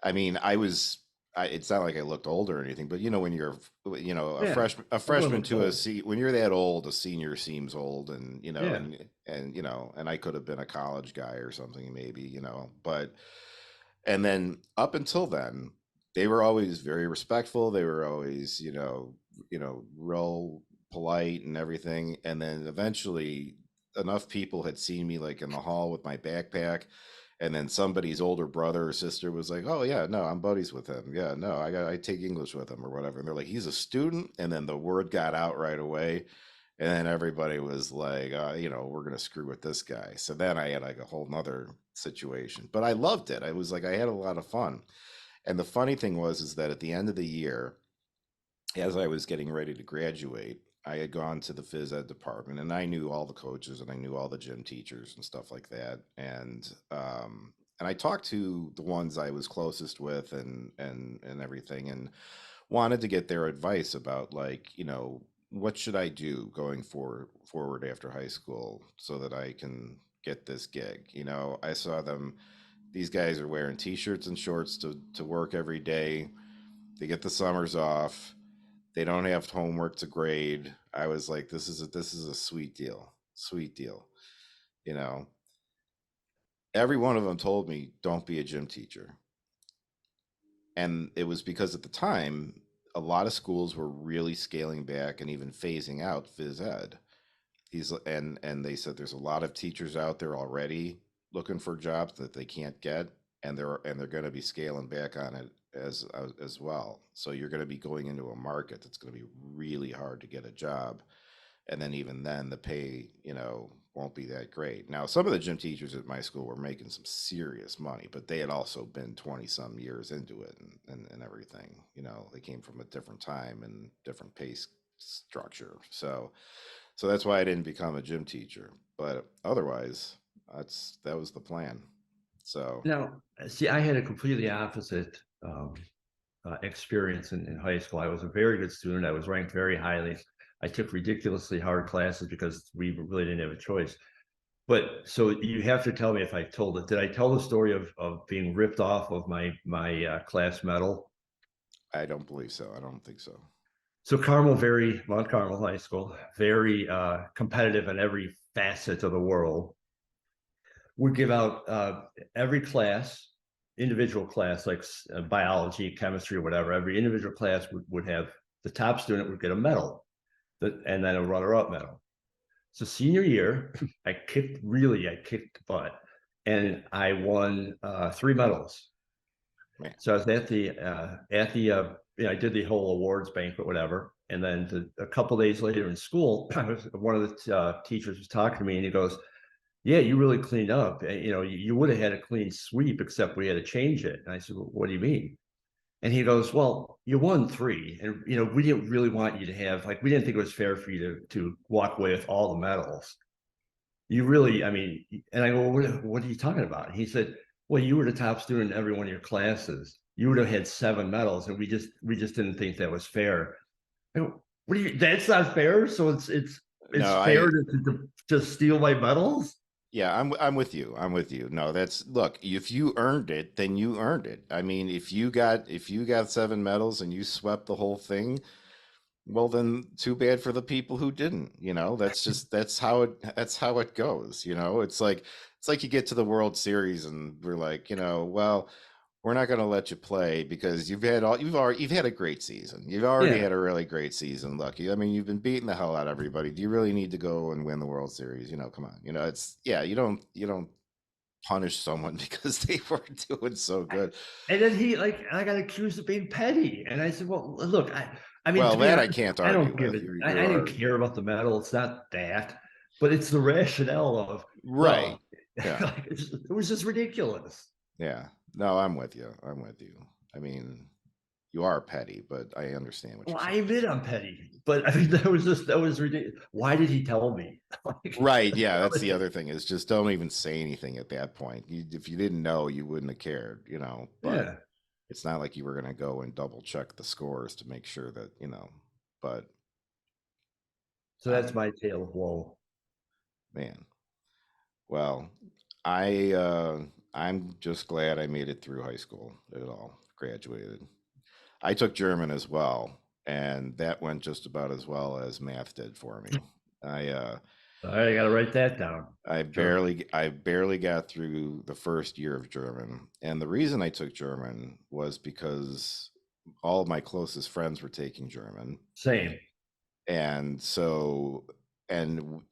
I mean, it's not like I looked old or anything, but when you're, Yeah, a everyone freshman looks to old. when you're that old, a senior seems old, and Yeah. and I could have been a college guy or something maybe, but and then up until then, they were always very respectful. They were always, real polite and everything. And then eventually, enough people had seen me like in the hall with my backpack, and then somebody's older brother or sister was like, "Oh yeah, no, I'm buddies with him. Yeah, no, I take English with him or whatever." And they're like, "He's a student." And then the word got out right away, and then everybody was like, we're gonna screw with this guy. So then I had like a whole nother situation, but I loved it. I was like, I had a lot of fun. And the funny thing was, is that at the end of the year, as I was getting ready to graduate, I had gone to the phys ed department, and I knew all the coaches and I knew all the gym teachers and stuff like that. And I talked to the ones I was closest with and everything, and wanted to get their advice about, like, what should I do going forward after high school so that I can get this gig. I saw them, these guys are wearing t-shirts and shorts to work every day. They get the summers off. They don't have homework to grade. I was like, this is a sweet deal. Sweet deal. You know, every one of them told me, don't be a gym teacher. And it was because at the time, a lot of schools were really scaling back and even phasing out phys ed. And they said there's a lot of teachers out there already looking for jobs that they can't get, and they're going to be scaling back on it as well. So you're going to be going into a market that's going to be really hard to get a job, and then even then the pay, won't be that great. Now some of the gym teachers at my school were making some serious money, but they had also been 20 some years into it, and everything. They came from a different time and different pace structure. So that's why I didn't become a gym teacher. But otherwise, that was the plan. So Now, see, I had a completely opposite experience in high school. I was a very good student. I was ranked very highly. I took ridiculously hard classes because we really didn't have a choice. But so you have to tell me if I told it. Did I tell the story of being ripped off of my class medal? I don't believe so. I don't think so. So Mount Carmel High School, very competitive in every facet of the world. Would give out every class, individual class, like biology, chemistry, or whatever. Every individual class would have the top student would get a medal, and then a runner-up medal. So senior year, I kicked butt, and I won 3 medals. Man, So I was I did the whole awards banquet, whatever. And then a couple days later in school, one of the teachers was talking to me, and he goes, "Yeah, you really cleaned up. You would have had a clean sweep, except we had to change it." And I said, "Well, what do you mean?" And he goes, "Well, you won 3, and we didn't really want you to have, like, we didn't think it was fair for you to walk away with all the medals. You really, I mean." And I go, well, what are you talking about? And he said, "Well, you were the top student in every one of your classes. You would have had 7 medals, and we just didn't think that was fair." I go, "What do you? That's not fair. So it's no, fair to steal my medals." yeah, I'm with you. I'm with you. No, look, if you earned it, then you earned it. I mean, if you got 7 medals and you swept the whole thing, well, then too bad for the people who didn't. That's how it goes. It's like you get to the World Series and we're like, well, we're not going to let you play because you've had a great season. You've already Yeah. had a really great season. Look, I mean, you've been beating the hell out of everybody. Do you really need to go and win the World Series? Come on. It's, yeah, you don't punish someone because they weren't doing so good. And then I got accused of being petty. And I said, "Well, look, I mean, Well, to be that I honest, can't I argue don't give with. it, You I you didn't are care about the medal. It's not that, but it's the rationale of, right. well, Yeah. it was just ridiculous." Yeah. No, I'm with you. I'm with you. I mean, you are petty, but I understand what Well, you're I saying. admit I'm petty, but I mean, that was ridiculous. Why did he tell me? Right. Yeah. That's the other thing is just don't even say anything at that point. If you didn't know, you wouldn't have cared. But Yeah. it's not like you were going to go and double check the scores to make sure that. But So I that's don't know, my tale of woe. man. Well, I'm just glad I made it through high school at all, graduated. I took German as well, and that went just about as well as math did for me. I All right, I got to write that down. German. I barely got through the first year of German, and the reason I took German was because all of my closest friends were taking German, Same. and so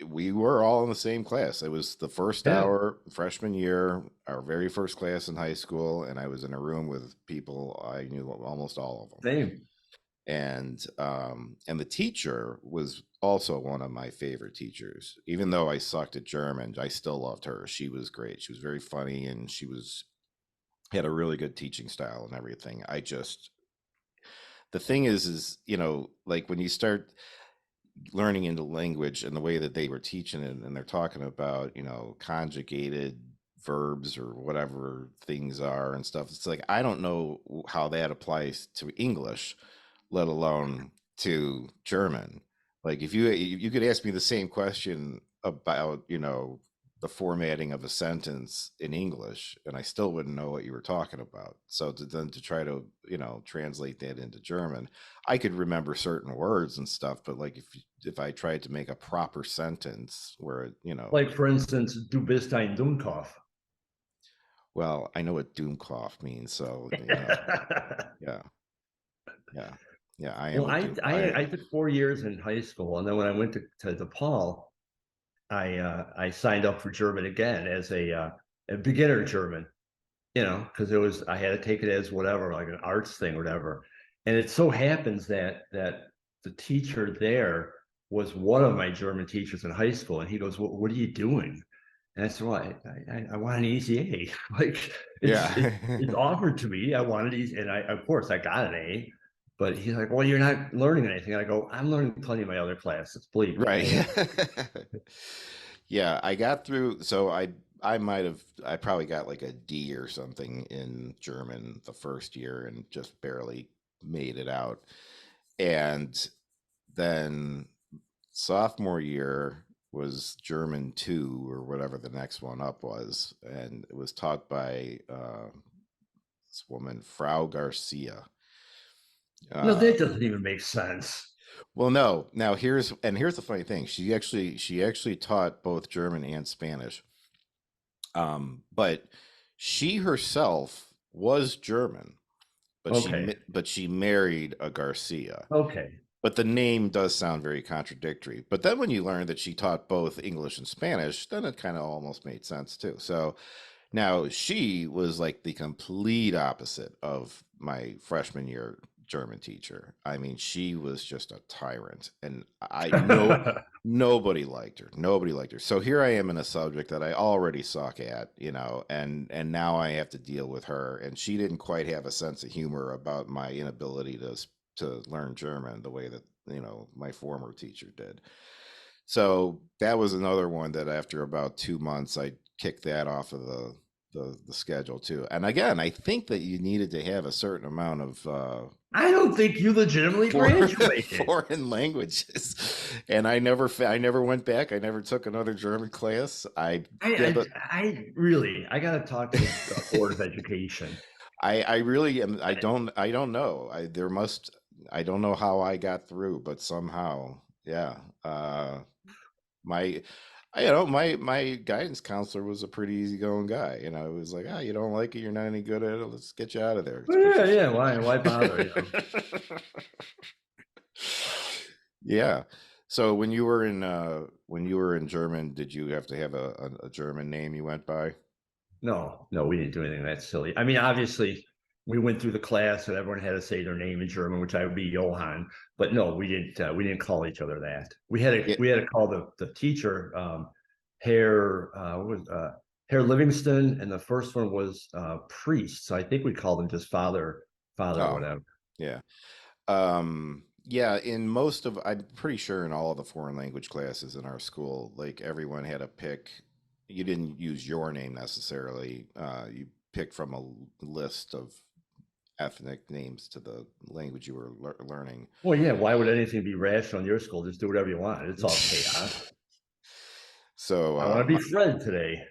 we were all in the same class. It was the first Yeah, hour freshman year, our very first class in high school, and I was in a room with people I knew almost all of them. same. And the teacher was also one of my favorite teachers. Even though I sucked at German, I still loved her. She was great. She was very funny, and she was had a really good teaching style and everything. I just the thing is like when you start learning into language and the way that they were teaching it, and they're talking about conjugated verbs or whatever things are and stuff, it's like I don't know how that applies to English, let alone to German. Like if you could ask me the same question about the formatting of a sentence in English, and I still wouldn't know what you were talking about. So to try to translate that into German, I could remember certain words and stuff, but like if I tried to make a proper sentence where Like, for instance, Du bist ein Dummkopf. well, I know what Doomcough means, so yeah, yeah, yeah. I am Well, a I, Doom. I I took 4 years in high school, and then when I went to DePaul, I signed up for German again as a beginner German, because I had to take it as whatever, like an arts thing or whatever. And it so happens that the teacher there was one of my German teachers in high school, and he goes, "What are you doing?" And I said, "Well, I want an easy A. Like Yeah. it's offered to me. I wanted easy, and I of course I got an A." But he's like, "Well, you're not learning anything." And I go, "I'm learning plenty of my other classes. Believe me, I Right. am." Yeah, I got through. So I probably got like a D or something in German the first year and just barely made it out. And then sophomore year was German 2 or whatever the next one up was, and it was taught by this woman, Frau Garcia. No, Uh, that doesn't even make sense. well, no. Now here's the funny thing. She actually taught both German and Spanish. But she herself was German, but Okay, she married a Garcia. okay. But the name does sound very contradictory. But then when you learn that she taught both English and Spanish, then it kind of almost made sense too. So now she was like the complete opposite of my freshman year German teacher. I mean, she was just a tyrant, and I know nobody liked her. Nobody liked her. So here I am in a subject that I already suck at, and now I have to deal with her, and she didn't quite have a sense of humor about my inability to learn German the way that my former teacher did. So that was another one that after about 2 months, I kicked that off of the schedule too. And again, I think that you needed to have a certain amount of I don't think you legitimately foreign graduated. foreign languages, and I never went back. I never took another German class. I I, yeah, I, but I really, I got to talk to the Board of Education. I really am. I don't know. I don't know how I got through, but somehow, yeah. My my guidance counselor was a pretty easygoing guy. It was like, you don't like it, you're not any good at it, let's get you out of there. Let's Well, put yeah, you. yeah. Why bother? Yeah. So when you were in German, did you have to have a German name you went by? No, no, we didn't do anything that silly. I mean, obviously, we went through the class and everyone had to say their name in German, which I would be Johann. But no, we didn't. We didn't call each other that. Yeah. We had to call the teacher Herr what was Herr Livingston, and the first one was priest. So I think we called him just father, Oh, whatever. yeah. Yeah, I'm pretty sure in all of the foreign language classes in our school, like everyone had a pick. You didn't use your name necessarily. You picked from a list of ethnic names to the language you were learning. Well, yeah. Why would anything be rational in your school? Just do whatever you want. It's all chaos. So, I want to be Fred today.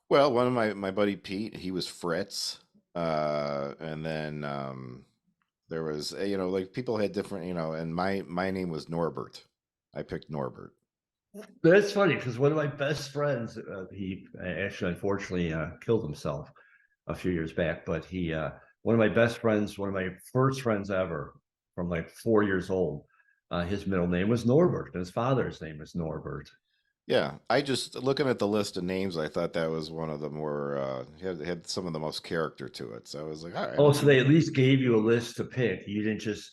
well, one of my buddy Pete, he was Fritz, and then There was, like people had different, and my name was Norbert. I picked Norbert. That's funny because one of my best friends, he actually unfortunately killed himself a few years back, but one of my best friends, one of my first friends ever from like 4 years old, his middle name was Norbert and his father's name was Norbert. Yeah, I just looking at the list of names, I thought that was one of the more had some of the most character to it. So I was like, all right, Oh, let's so see. they at least gave you a list to pick. You didn't just,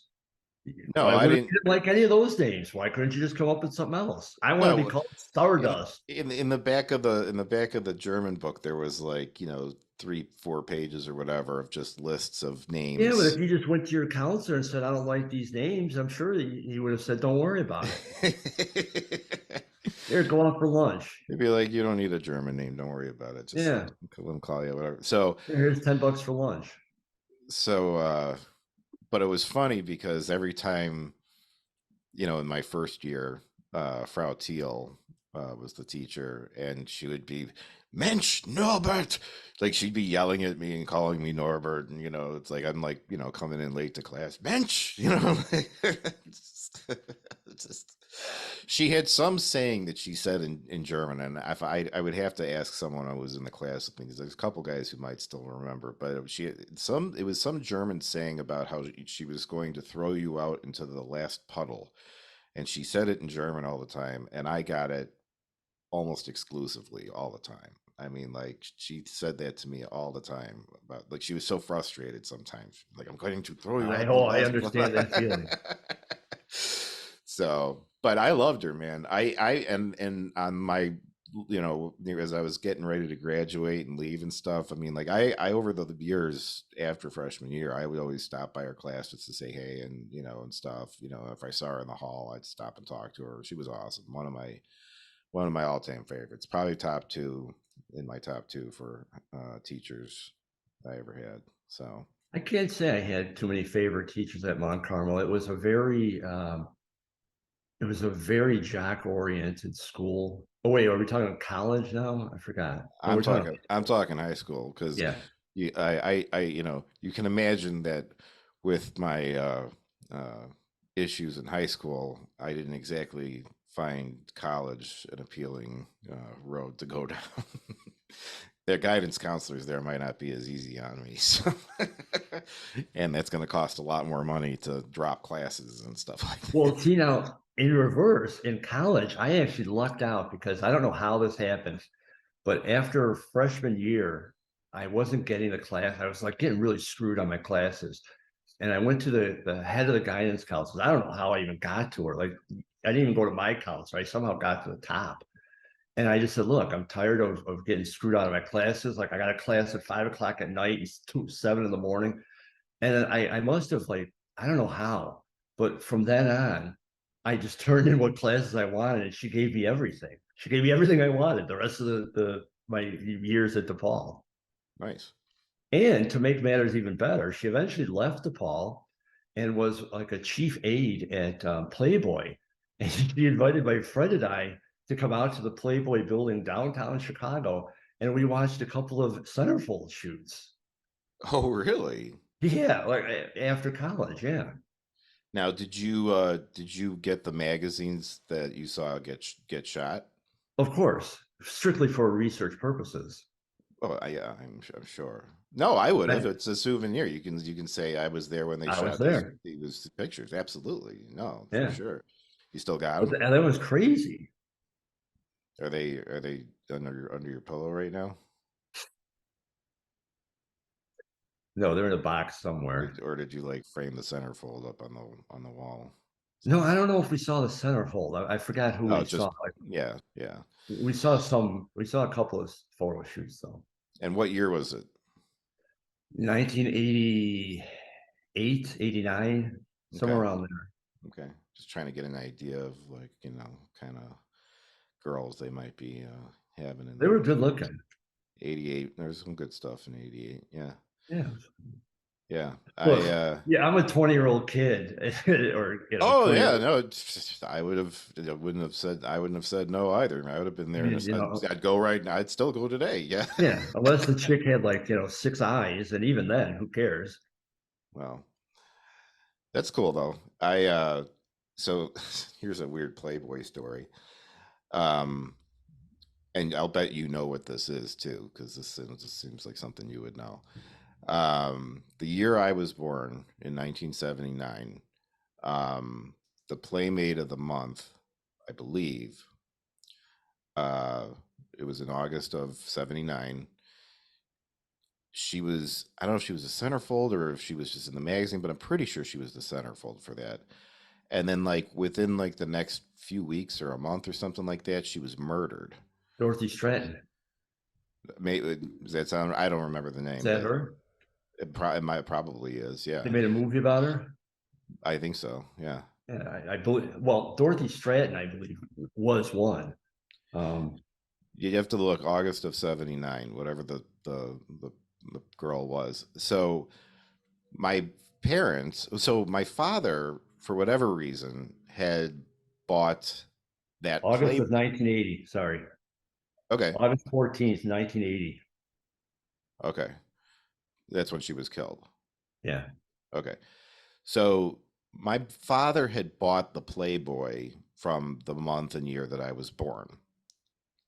No, why I would didn't. you like any of those names? Why couldn't you just come up with something else? I want to be No, called in Stardust. in the back of the German book, there was like 3-4 pages or whatever of just lists of Yeah, but if names. you just went to your counselor and said, I don't like these names, I'm sure he would have said, don't worry about it. Here, go out for lunch. He'd be like, you don't need a German name. Don't worry about it. Just Yeah, let him call you whatever. So here's $10 for lunch. so but it was funny because every time, in my first year, Frau Thiel was the teacher, and she would be, Mensch, Norbert! Like, she'd be yelling at me and calling me Norbert, and, it's like, I'm like, coming in late to class, Mensch! It's just, she had some saying that she said in German, and if I would have to ask someone who was in the class with me, because there's a couple guys who might still remember, but it was some German saying about how she was going to throw you out into the last puddle, and she said it in German all the time, and I got it almost exclusively all the time. I mean, like she said that to me all the time about like she was so frustrated sometimes. Like I'm going to throw you out the I last. understand that feeling. So, but I loved her, man. I and on my as I was getting ready to graduate and leave and stuff. I mean, like I over the years after freshman year, I would always stop by her class just to say hey and and stuff. If I saw her in the hall, I'd stop and talk to her. She was awesome. One of my all-time favorites. Probably top two in my top two for teachers I ever had. So I can't say I had too many favorite teachers at Mount Carmel. It was a very jock-oriented school. Oh wait, are we talking college now? I forgot. No, I'm we're talking talking high I'm school. talking high school because Yeah. you can imagine that with my uh, issues in high school, I didn't exactly find college an appealing road to go down. Their guidance counselors there might not be as easy on me, so and that's going to cost a lot more money to drop classes and stuff like Well, that. see now in reverse, in college, I actually lucked out because I don't know how this happened, but after freshman year, I wasn't getting the class. I was like getting really screwed on my classes. And I went to the head of the guidance counselors. I don't know how I even got to her. Like I didn't even go to my counselor. I somehow got to the top. And I just said, look, I'm tired of getting screwed out of my classes. Like I got a class at 5 o'clock at night, it's 7 in the morning. And I must have like, I don't know how, but from then on, I just turned in what classes I wanted and she gave me everything. She gave me everything I wanted the rest of the my years at DePaul. Nice. And to make matters even better, she eventually left DePaul and was like a chief aide at Playboy. And she invited my friend and I to come out to the Playboy building downtown Chicago. And we watched a couple of centerfold shoots. Oh, really? Yeah, like after college. Yeah, Now, did you get the magazines that you saw get shot? of course, strictly for research purposes. Oh, yeah, I'm sure. No, I would have. I, It's a souvenir. You can say I was there when they I was shot these there. these pictures. Absolutely, no, for Yeah, sure. You still got but them? that was crazy. Are they under your pillow right now, No, they're in a box or, somewhere. or did you like frame the centerfold up on the wall? No, I don't know if we saw the centerfold. I forgot who Oh, we just saw. Like, yeah, yeah. we saw a couple of photo shoots though. And what year was it? 1988, 89, somewhere Okay, around there. okay. Just trying to get an idea of like kind of girls they might be having in They were there. good So looking. 88. There's some good stuff in 88. Yeah. Yeah. Yeah. I Look, yeah, I'm a 20-year-old kid or Oh yeah, 20-year-old, no, I wouldn't have said no either. I would have been there and I'd go right now. I'd still go today. Yeah. yeah, unless the chick had like, 6 eyes, and even then, who cares? Well, That's cool though. So here's a weird Playboy story. Um, and I'll bet you know what this is too, because this seems like something you would know. The year I was born in 1979, the Playmate of the Month, I believe, uh, it was in August of '79. She was, I don't know if she was a centerfold or if she was just in the magazine, but I'm pretty sure she was the centerfold for that. And then like within like the next few weeks or a month or something like that, she was murdered. Dorothy Stratton. Maybe does that sound? I don't remember the Is name, that but her? it might probably is. They Yeah, made a movie about her. I think so. Yeah, Yeah, I believe. Well, Dorothy Stratton, I believe, was one. Um, you have to look August of '79, whatever the girl was. So my parents, so my father, for whatever reason, had bought that August play. of 1980. Sorry, Okay, August 14th, 1980. okay, that's when she was killed. Yeah. Okay. So my father had bought the Playboy from the month and year that I was born.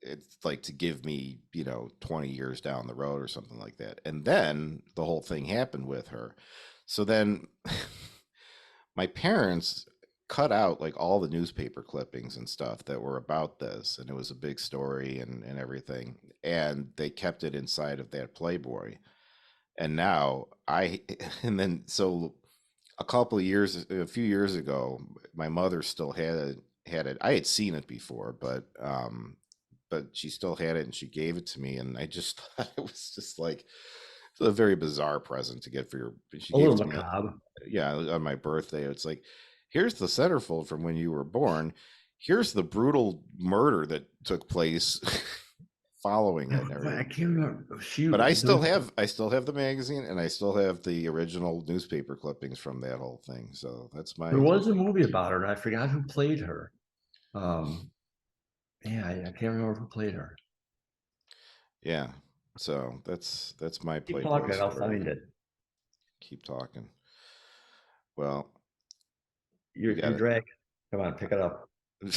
It's like to give me, 20 years down the road or something like that. And then the whole thing happened with her. So then my parents cut out like all the newspaper clippings and stuff that were about this. And it was a big story and everything. And they kept it inside of that Playboy. And now and then so a few years ago, my mother still had it. I had seen it before, but she still had it and she gave it to me, and I just thought it was just like a very bizarre present to get for your. She A gave it little to me, macabre. yeah, on my birthday. It's like, here's the centerfold from when you were born. Here's the brutal murder that took place following it and I everything. can't remember. But I still have the magazine and I still have the original newspaper clippings from that whole thing. So that's There my was a movie about her, and I forgot who played her. Um, yeah, I can't remember who played her. yeah. So that's my Keep Playboy talking, I'll story. find it. Keep talking. Well, you You're got dragging. Come on, pick it up. it.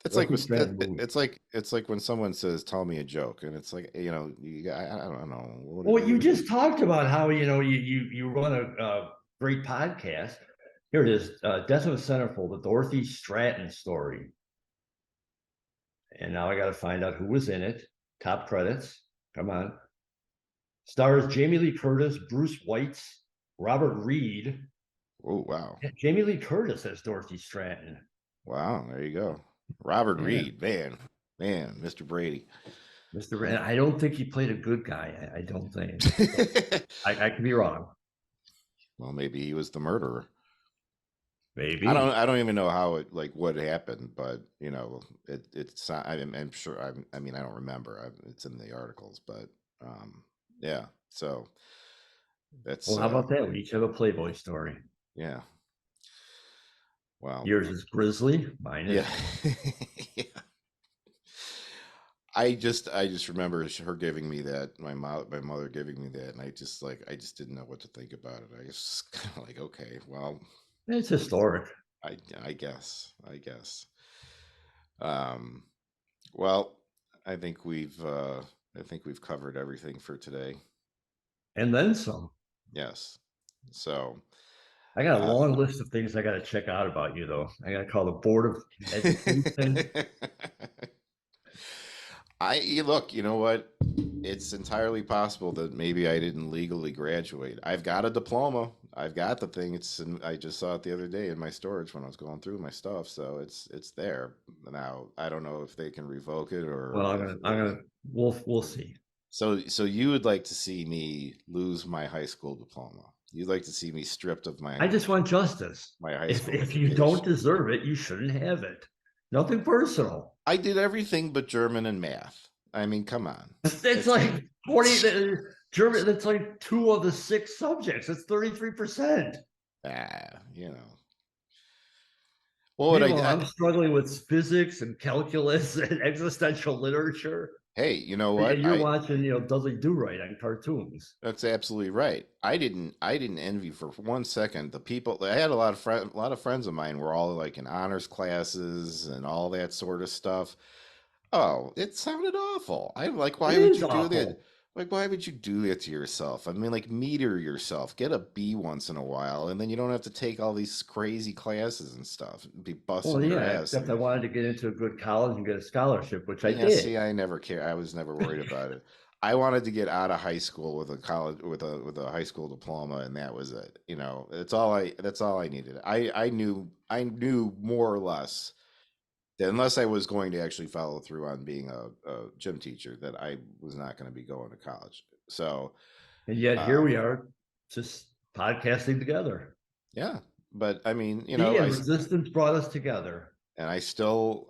It's like Dorothy Stratton movie. it's like when someone says, "Tell me a joke," and it's like I don't know Well, you what just talked about how you run a great podcast. Here it is, Death of a Centerfold, the Dorothy Stratton story. And now I got to find out who was in it. Top credits. Come on. Stars Jamie Lee Curtis, Bruce Weitz, Robert Reed. Oh wow, Jamie Lee Curtis as Dorothy Stratton. wow, there you go. Robert Yeah, Reed, man, Mr. Brady. Mr. And I don't think he played a good guy. I don't think. I could be wrong. Well, maybe he was the murderer. I don't. Maybe. I don't even know how it like what happened, but it's. I'm sure. I mean, I don't remember. It's in the articles, but yeah. So Well, that's how about that? We each have a Playboy story. yeah. Well, Yours is grisly. Mine yeah. is. Yeah. I just remember her giving me that. My mother giving me that, and I just didn't know what to think about it. I was kind of like, okay, well, It's historic. I guess. Um, well, I think we've covered everything for today. And then some. Yes. So, I got a uh, long list of things I got to check out about you, though. I got to call the Board of Education. you look, you know what? It's entirely possible that maybe I didn't legally graduate. I've got a diploma. I've got the thing. I just saw it the other day in my storage when I was going through my stuff. So it's there. Now, I don't know if they can revoke it Well, or I'm if gonna, I'm gonna, we'll see. so you would like to see me lose my high school diploma. You'd like to see me stripped of I my just want justice. my high If school if you don't education. deserve it, you shouldn't have it. Nothing personal. I did everything but German and math. I mean, come on. It's It's like 40 German. That's like two of the six subjects. It's 33%. ah, you know. Well, what Meanwhile, I'm struggling with physics and calculus and existential literature. Hey, you know what? And you're watching, Dudley Do Right on cartoons. That's absolutely right. I didn't envy for 1 second the people. I had a lot of friends of mine were all like in honors classes and all that sort of stuff. Oh, it sounded awful. I'm like, It why would is you do that? awful. Like, why would you do that to yourself? I mean, like, meter yourself. Get a B once in a while, and then you don't have to take all these crazy classes and stuff. And be Well, busting your yeah, ass. except I wanted to get into a good college and get a scholarship, which I Yeah, did. see, I never care. I was never worried about it. I wanted to get out of high school with a college with a high school diploma, and that was it. You know, that's all I needed. I knew more or less that unless I was going to actually follow through on being a gym teacher, that I was not going to be going to college. So, And yet here um, we are just podcasting together. yeah. But I mean, See, and resistance brought us together. and I still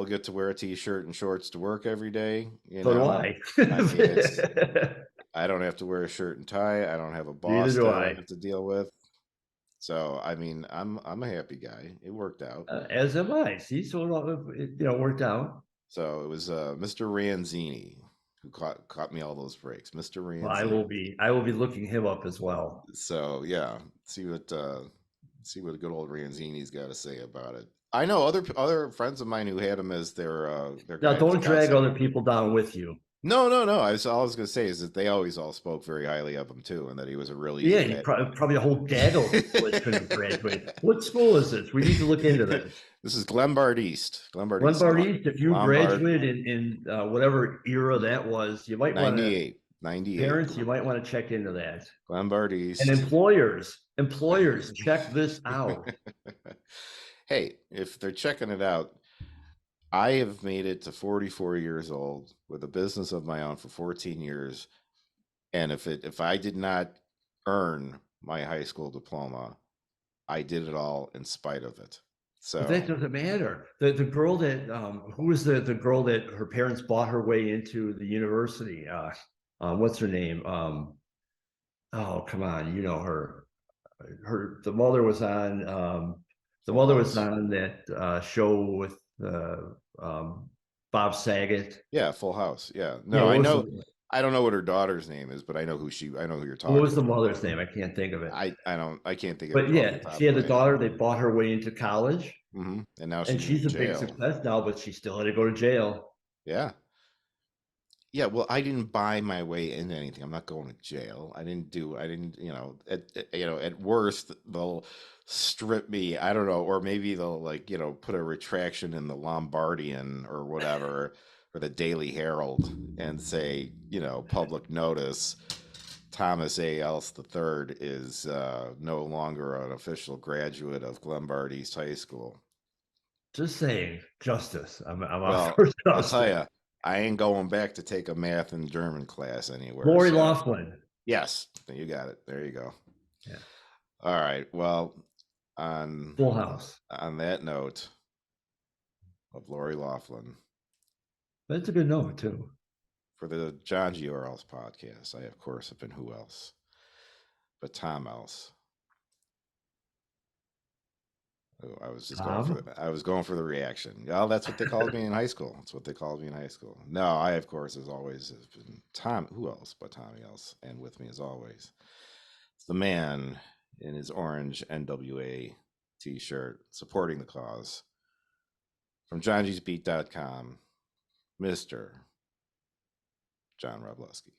get to wear a t-shirt and shorts to work every day. You So do know, I. I mean, I don't have to wear a shirt and tie. I don't have a Neither boss do that I I. have to deal with. So, I mean, I'm a happy guy. It worked out. As am I. See, so it worked out. So it was Mr. Ranzini who caught me all those breaks. Mr. Well, Ranzini. I will be looking him up as well. So yeah, see what good old Ranzini's got to say about it. I know other friends of mine who had him as their Now, guy at don't drag Scouts. other people down with you. No, no, no. All I was gonna say is that they always all spoke very highly of him too, and that he was a real Yeah, easy you guy. probably a whole gaggle of people that couldn't graduate. What school is this? We need to look into this. This is Glenbard East. Glenbard East. Lombard East, if you Lombard graduated in whatever era that was, you might want to, 98. 98. parents, you might want to check into that. Glenbard And East. employers, check this out. Hey, if they're checking it out, I have made it to 44 years old with a business of my own for 14 years. And if I did not earn my high school diploma, I did it all in spite of it. But that So doesn't matter. The girl that who was the girl that her parents bought her way into the university? What's her name? Oh, come on, you know her. The mother was on Full House. that show with Bob Saget. Yeah, Full House. Yeah. Yeah, No, I know. I don't know what her daughter's name is, but I know who you're what was talking the about. mother's name? I can't think of it. I can't think of But it off the yeah, top she of had a my head. daughter. They bought her way into college, And now and she's she's in a big jail. success now. But she still had to go to jail. Yeah. Yeah, well, I didn't buy my way into anything. I'm not going to jail. I didn't, at worst they'll strip me, I don't know, or maybe they'll like, put a retraction in the Lombardian or whatever, or the Daily Herald and say, public notice, Thomas A. Else III is no longer an official graduate of Glenbard East High School. Just saying, justice. I'm out Well, for I'll tell justice. you, I ain't going back to take a math and German class anywhere. Lori So, Laughlin. yes, you got it. There you go. Yeah. All right. Well, on Full House. on that note of Lori Laughlin, That's a good note too. for the Johngy or Else podcast, I of course have been who else but Tom Else. Oh, Tom. I was going for the reaction. Yeah, that's what they called me in high school. That's what they called me in high school. No, I of course as always have been Tom. Who else but Tommy Else? And with me as always, it's the man in his orange NWA T-shirt supporting the cause from JohnG'sBeat.com, Mr. John Robleski.